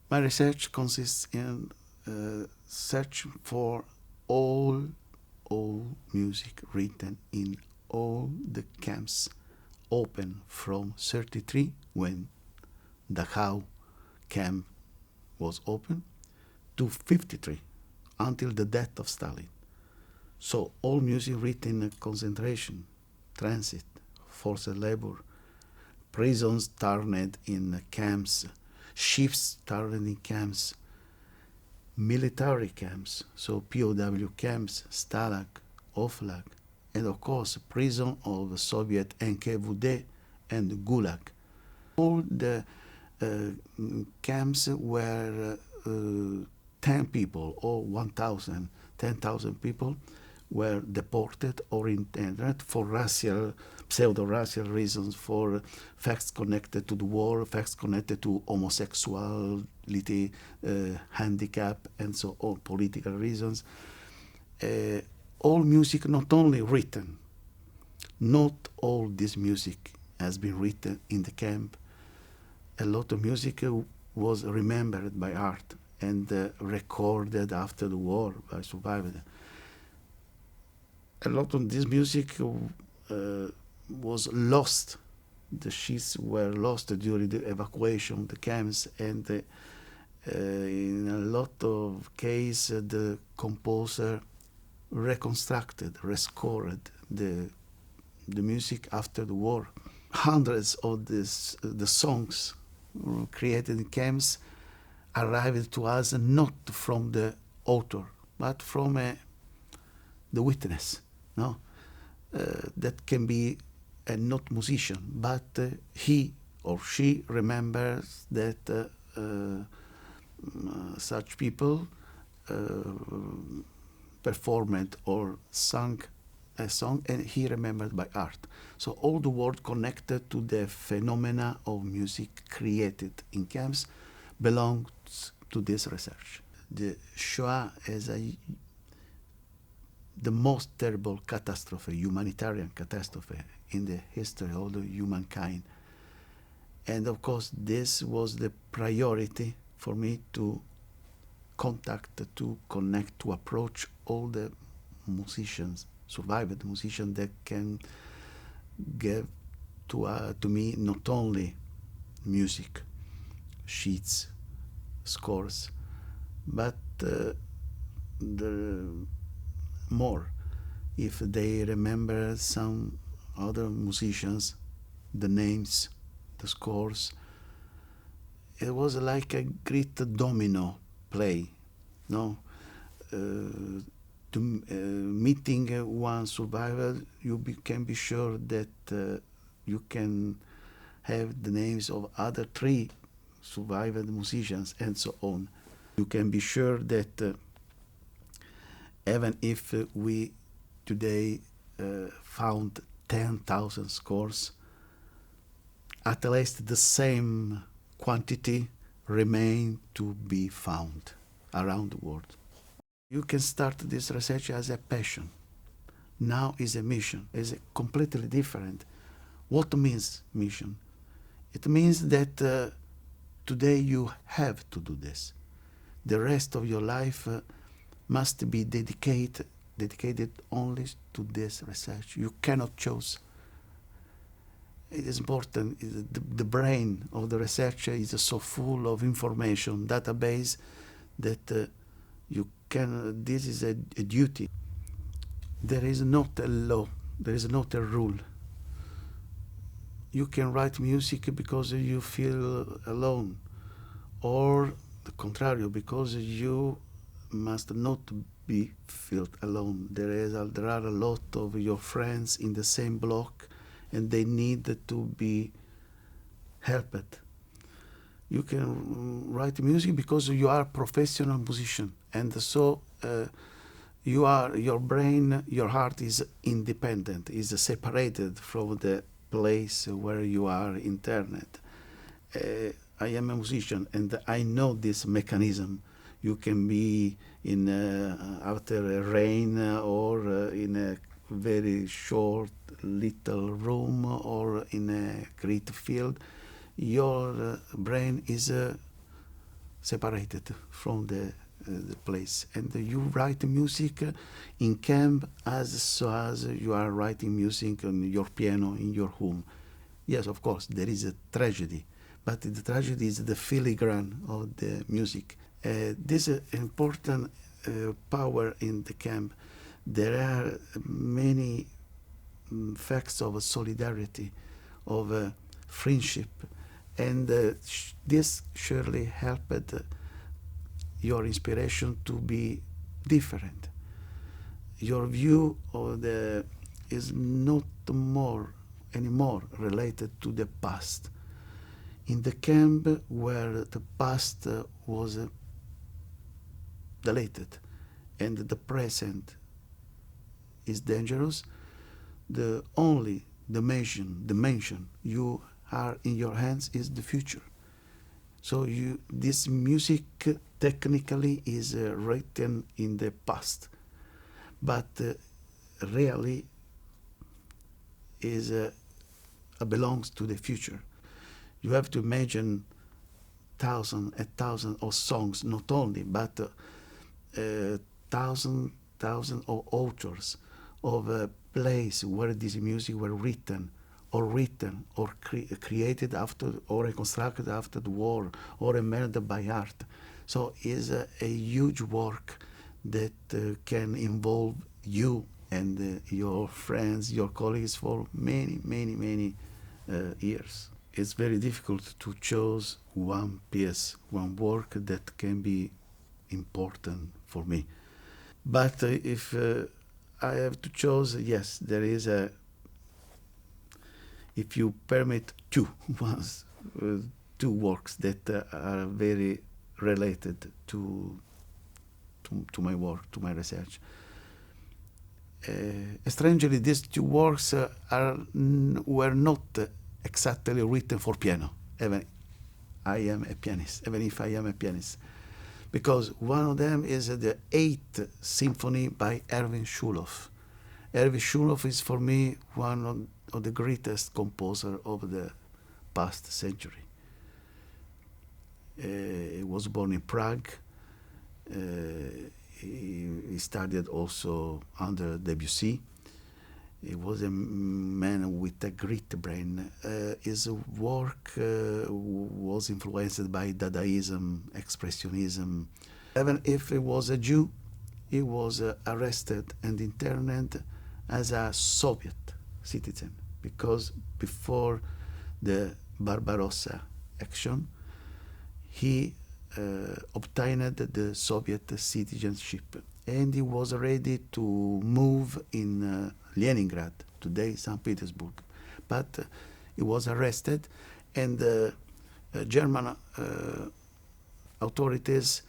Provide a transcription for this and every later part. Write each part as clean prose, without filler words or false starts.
My research consists in search for all music written in all the camps open from 33, when Dachau camp was open, to 53, until the death of Stalin. So all music written in concentration, transit, forced labor, prisons turned in camps, ships turned in camps, military camps, so POW camps, Stalag, Oflag, and of course prison of Soviet NKVD and Gulag. All the camps were 10 people or 1,000, 10,000 people were deported or interned for racial, pseudo-racial reasons, for facts connected to the war, facts connected to homosexuality, handicap, and so on, political reasons. All music, not only written, not all this music has been written in the camp. A lot of music was remembered by art and recorded after the war by survivors. A lot of this music was lost. The sheets were lost during the evacuation of the camps, and in a lot of cases the composer reconstructed, restored the music after the war. Hundreds of the songs created in camps arrived to us not from the author, but from the witness. No, that can be a not musician, but he or she remembers that such people performed or sang a song, and he remembered by art. So all the world connected to the phenomena of music created in camps belongs to this research. The Shoah is the most terrible catastrophe, humanitarian catastrophe in the history of the humankind. And of course, this was the priority for me to contact, to connect, to approach all the musicians, survived musicians that can give to me not only music, sheets, scores, but the more, if they remember some other musicians, the names, the scores. It was like a great domino play, no? Meeting one survivor, you can be sure that you can have the names of other 3 survived musicians, and so on. You can be sure that even if we today found 10,000 scores, at least the same quantity remain to be found around the world. You can start this research as a passion. Now is a mission. It's completely different. What means mission? It means that today you have to do this. The rest of your life must be dedicated only to this research. You cannot choose. It is important. The brain of the researcher is so full of information, database, that you can. This is a duty. There is not a law. There is not a rule. You can write music because you feel alone, or the contrary, because you must not be felt alone. There are a lot of your friends in the same block, and they need to be helped. You can write music because you are a professional musician, and so your brain, your heart is independent, is separated from the place where you are interned. I am a musician, and I know this mechanism. You can be in after a rain, or in a very short little room, or in a great field. Your brain is separated from the place. And you write music in camp as so as you are writing music on your piano in your home. Yes, of course, there is a tragedy, but the tragedy is the filigrane of the music. This is an important power in the camp. There are many facts of solidarity, of friendship, and this surely helped your inspiration to be different. Your view of the is not anymore related to the past. In the camp where the past was deleted and the present is dangerous, the only dimension you are in your hands is the future. So this music technically is written in the past, but really belongs to the future. You have to imagine thousands of songs, not only, but thousands of authors of plays where this music were written or created after or reconstructed after the war or emerged by art. So it's a huge work that can involve you and your friends, your colleagues for many years. It's very difficult to choose one piece, one work that can be important for me. But if I have to choose, yes, there is if you permit two works that are very related to my work, to my research. Strangely, these two works were not exactly written for piano, even if I am a pianist. Because one of them is the 8th Symphony by Erwin Schulhoff. Erwin Schulhoff is for me one of the greatest composers of the past century. He was born in Prague. He studied also under Debussy. He was a man with a great brain. His work was influenced by Dadaism, Expressionism. Even if he was a Jew, he was arrested and interned as a Soviet citizen, because before the Barbarossa action, he obtained the Soviet citizenship, and he was ready to move in Leningrad, today St. Petersburg. But he was arrested, and German authorities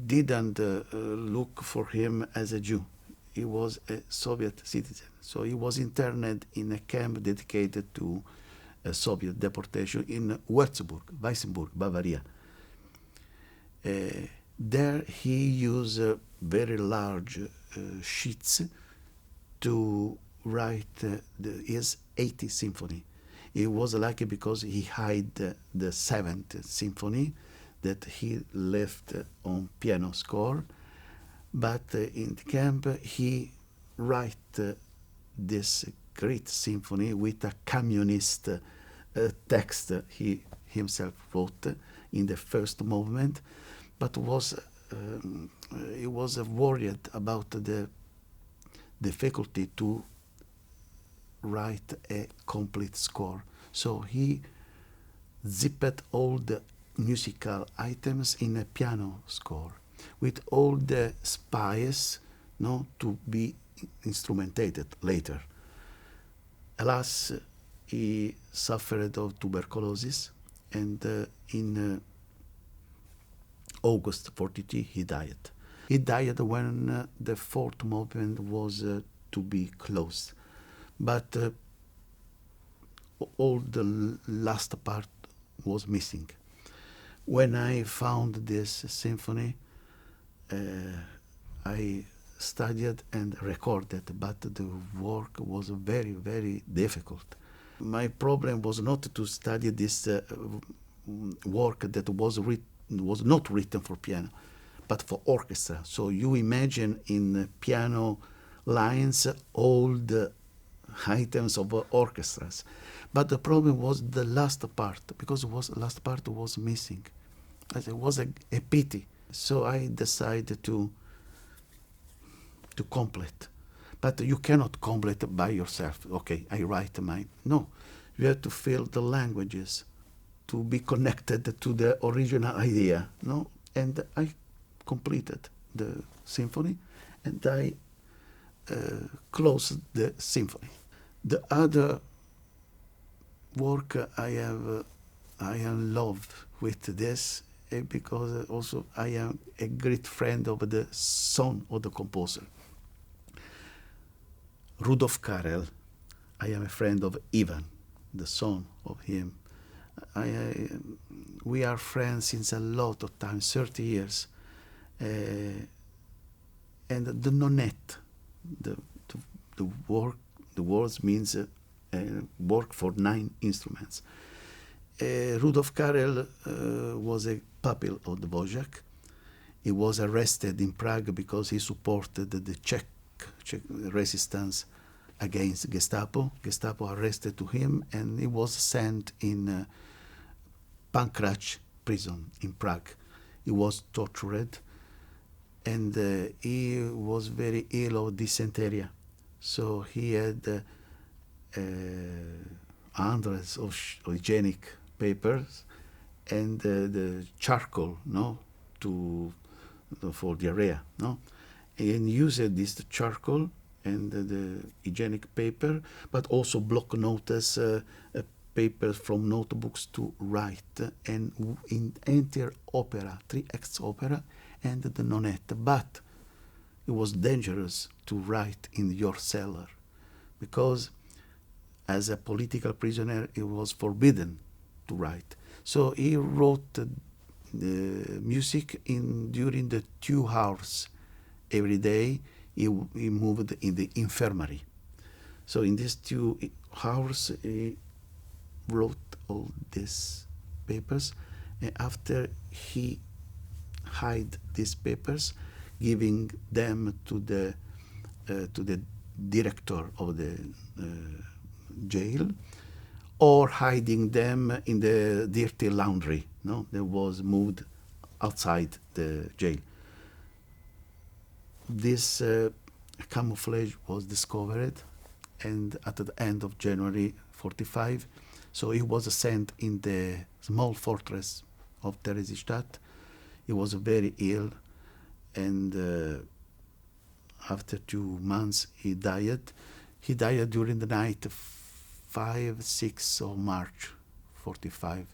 didn't look for him as a Jew. He was a Soviet citizen. So he was interned in a camp dedicated to Soviet deportation in Weissenburg, Bavaria. There he used very large sheets to write his 80th symphony. He was lucky because he hid the 7th symphony that he left on piano score, but in the camp he write this great symphony with a communist text he himself wrote in the first movement, but he was worried about the difficulty to write a complete score. So he zipped all the musical items in a piano score with all the spice to be instrumentated later. Alas, he suffered of tuberculosis, and in August 42 he died. He died when the 4th movement was to be closed, but all the last part was missing. When I found this symphony, I studied and recorded, but the work was very difficult. My problem was not to study this work that was not written for piano, but for orchestra. So you imagine in piano lines all the items of orchestras. But the problem was the last part, because the last part was missing. It was a pity. So I decided to complete. But you cannot complete by yourself. Okay, I write mine. No, you have to feel the languages to be connected to the original idea. No, and I completed the symphony, and I closed the symphony. The other work I am in love with this because also I am a great friend of the son of the composer. Rudolf Karel. I am a friend of Ivan, the son of him. We are friends since a lot of time, 30 years. And the nonette, the words means work for 9 instruments. Rudolf Karel was a pupil of Dvořák. He was arrested in Prague because he supported the Czech resistance against Gestapo. Gestapo arrested to him, and he was sent in Pankráč prison in Prague. He was tortured, and he was very ill of dysentery. So he had hundreds of hygienic papers and the charcoal, for diarrhea, and used this charcoal and the hygienic paper, but also block notes, papers from notebooks to write, and in entire opera, 3 acts opera, and the nonette. But it was dangerous to write in your cellar, because as a political prisoner, it was forbidden to write. So he wrote the music during the 2 hours every day. He moved in the infirmary. So in these 2 hours, he wrote all these papers. And after he hid these papers, giving them to the director of the jail, or hiding them in the dirty laundry, that was moved outside the jail. This camouflage was discovered, and at the end of January 45, so he was sent in the small fortress of Theresienstadt. He was very ill, and after 2 months he died. He died during the night 5-6 of March 45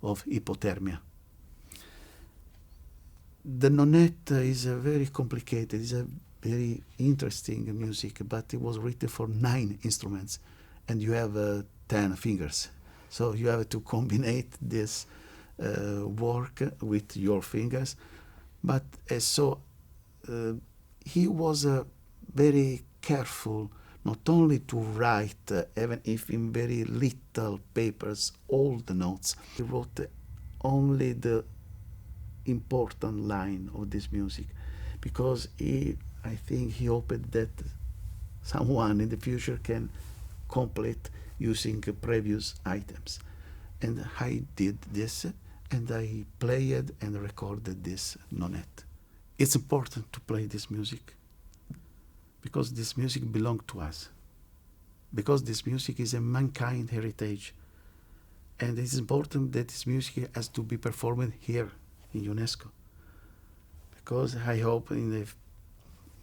of hypothermia. The nonette is very complicated. It's a very interesting music, but it was written for 9 instruments, and you have 10 fingers. So you have to combine this work with your fingers. But he was very careful not only to write, even if in very little papers, all the notes. He wrote only the important line of this music, because I think he hoped that someone in the future can complete using previous items. And I did this, and I played and recorded this nonette. It's important to play this music, because this music belongs to us, because this music is a mankind heritage, and it's important that this music has to be performed here in UNESCO, because I hope in the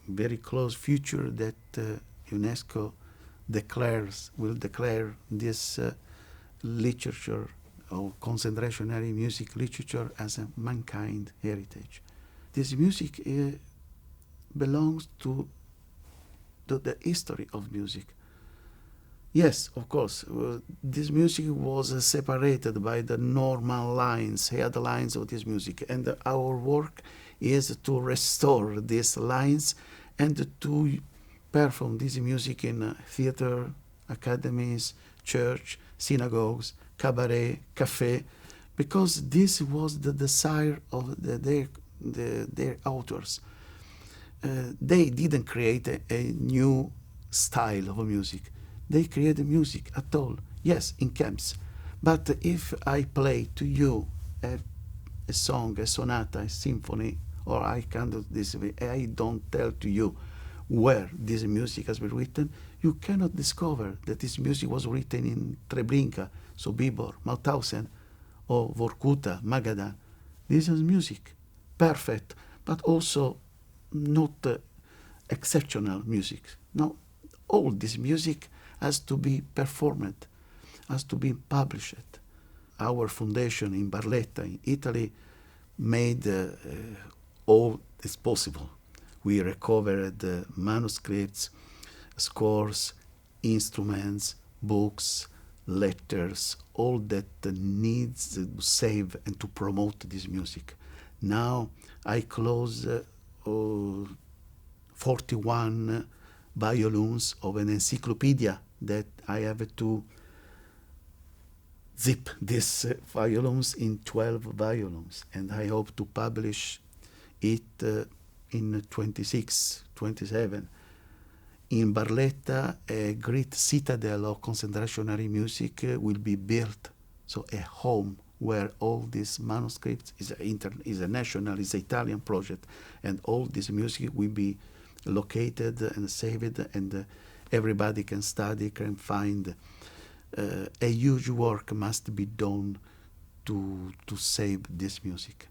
very close future that UNESCO will declare this literature or concentrationary music literature as a mankind heritage. This music belongs to the history of music. Yes, of course, this music was separated by the normal lines, headlines of this music, and our work is to restore these lines and to perform this music in theater, academies, church, synagogues, cabaret, cafe, because this was the desire of their authors. They didn't create a new style of music. They created music at all. Yes, in camps. But if I play to you a song, a sonata, a symphony, or I can do this, I don't tell to you where this music has been written, you cannot discover that this music was written in Treblinka, Sobibor, Mauthausen, or Vorkuta, Magadan. This is music, perfect, but also not exceptional music. No, all this music has to be performed, has to be published. Our foundation in Barletta, in Italy, made all this possible. We recovered manuscripts, scores, instruments, books, letters, all that needs to save and to promote this music. Now I close 41 volumes of an encyclopedia that I have to zip these volumes in 12 volumes, and I hope to publish it in 26, 27. In Barletta, a great citadel of concentrationary music will be built, so a home where all these manuscripts is a national, is an Italian project, and all this music will be located and saved, and everybody can study, can find. A huge work must be done to save this music.